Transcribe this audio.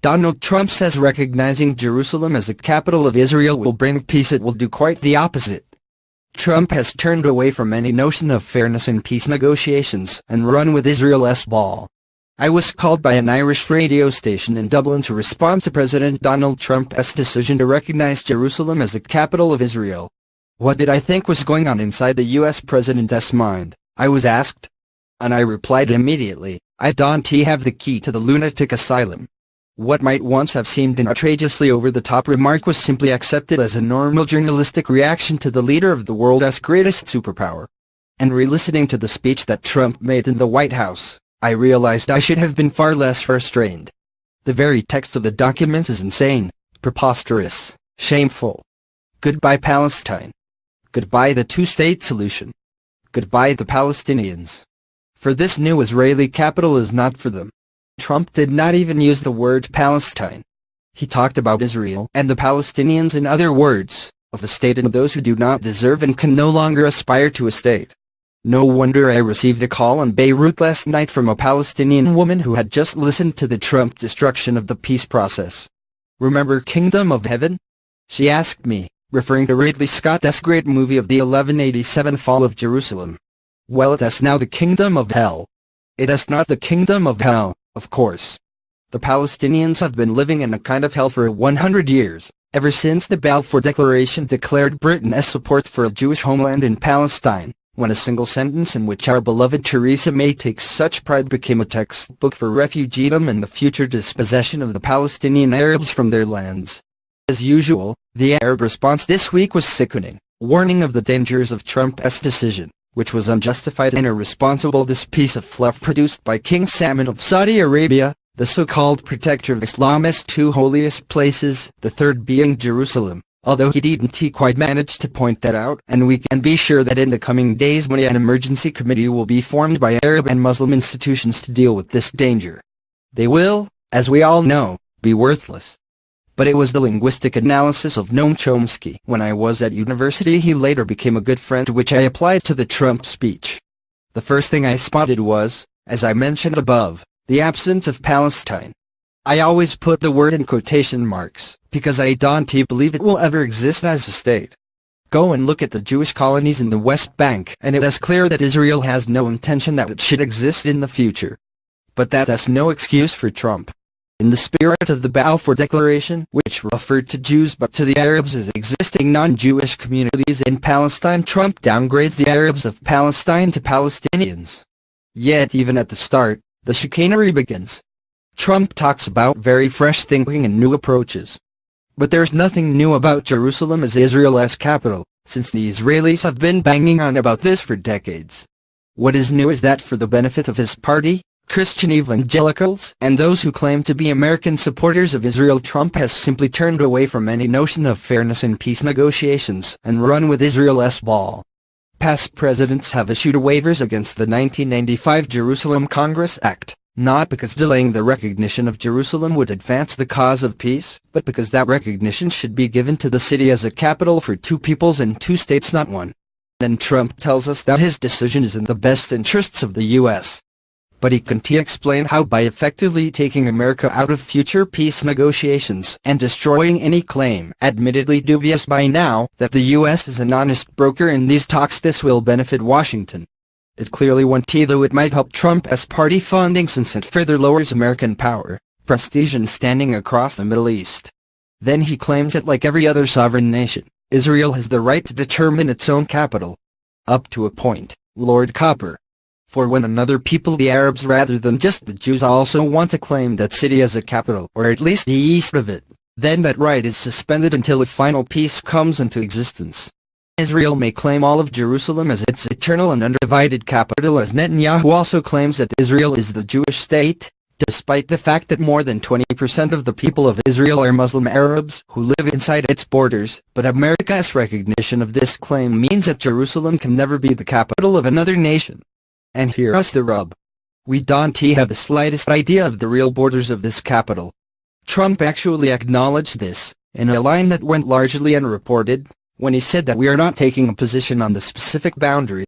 Donald Trump says recognizing Jerusalem as the capital of Israel will bring peace. It will do quite the opposite. Trump has turned away from any notion of fairness in peace negotiations and run with Israel's ball. I was called by an Irish radio station in Dublin to respond to President Donald Trump's decision to recognize Jerusalem as the capital of Israel. What did I think was going on inside the US president's mind, I was asked. And I replied immediately, I don't have the key to the lunatic asylum. What might once have seemed an outrageously over-the-top remark was simply accepted as a normal journalistic reaction to the leader of the world's greatest superpower. And re-listening to the speech that Trump made in the White House, I realized I should have been far less restrained. The very text of the document is insane, preposterous, shameful. Goodbye Palestine. Goodbye the two-state solution. Goodbye the Palestinians. For this new Israeli capital is not for them. Trump did not even use the word Palestine. He talked about Israel and the Palestinians, in other words, of a state and those who do not deserve and can no longer aspire to a state. No wonder I received a call in Beirut last night from a Palestinian woman who had just listened to the Trump destruction of the peace process. Remember Kingdom of Heaven? She asked me, referring to Ridley Scott's great movie of the 1187 Fall of Jerusalem. Well, it is now the Kingdom of Hell. It is not the Kingdom of Hell, of course. The Palestinians have been living in a kind of hell for 100 years, ever since the Balfour Declaration declared Britain's support for a Jewish homeland in Palestine, when a single sentence in which our beloved Theresa May takes such pride became a textbook for refugeedom and the future dispossession of the Palestinian Arabs from their lands. As usual, the Arab response this week was sickening, warning of the dangers of Trump's decision, which was unjustified and irresponsible. This piece of fluff produced by King Salman of Saudi Arabia, the so-called protector of Islam's two holiest places, the third being Jerusalem, although he didn't quite manage to point that out, and we can be sure that in the coming days when an emergency committee will be formed by Arab and Muslim institutions to deal with this danger. They will, as we all know, be worthless. But it was the linguistic analysis of Noam Chomsky when I was at university he later became a good friend, which I applied to the Trump speech. The first thing I spotted was, as I mentioned above, the absence of Palestine. I always put the word in quotation marks, because I don't believe it will ever exist as a state. Go and look at the Jewish colonies in the West Bank and it is clear that Israel has no intention that it should exist in the future. But that is no excuse for Trump. In the spirit of the Balfour Declaration, which referred to Jews but to the Arabs as existing non-Jewish communities in Palestine, Trump downgrades the Arabs of Palestine to Palestinians. Yet even at the start, the chicanery begins. Trump talks about very fresh thinking and new approaches. But there's nothing new about Jerusalem as Israel's capital, since the Israelis have been banging on about this for decades. What is new is that for the benefit of his party, Christian evangelicals, and those who claim to be American supporters of Israel, Trump has simply turned away from any notion of fairness in peace negotiations and run with Israel's ball. Past presidents have issued waivers against the 1995 Jerusalem Congress Act, not because delaying the recognition of Jerusalem would advance the cause of peace, but because that recognition should be given to the city as a capital for two peoples and two states, not one. Then Trump tells us that his decision is in the best interests of the U.S. But he can't explain how by effectively taking America out of future peace negotiations and destroying any claim, admittedly dubious by now, that the U.S. is an honest broker in these talks, this will benefit Washington. It clearly won't, though it might help Trump's party funding since it further lowers American power, prestige and standing across the Middle East. Then he claims that like every other sovereign nation, Israel has the right to determine its own capital. Up to a point, Lord Copper. For when another people, the Arabs rather than just the Jews, also want to claim that city as a capital, or at least the east of it, then that right is suspended until a final peace comes into existence. Israel may claim all of Jerusalem as its eternal and undivided capital, as Netanyahu also claims that Israel is the Jewish state, despite the fact that more than 20% of the people of Israel are Muslim Arabs who live inside its borders. But America's recognition of this claim means that Jerusalem can never be the capital of another nation. And here's the rub. We don't have the slightest idea of the real borders of this capital. Trump actually acknowledged this, in a line that went largely unreported, when he said that we are not taking a position on the specific boundary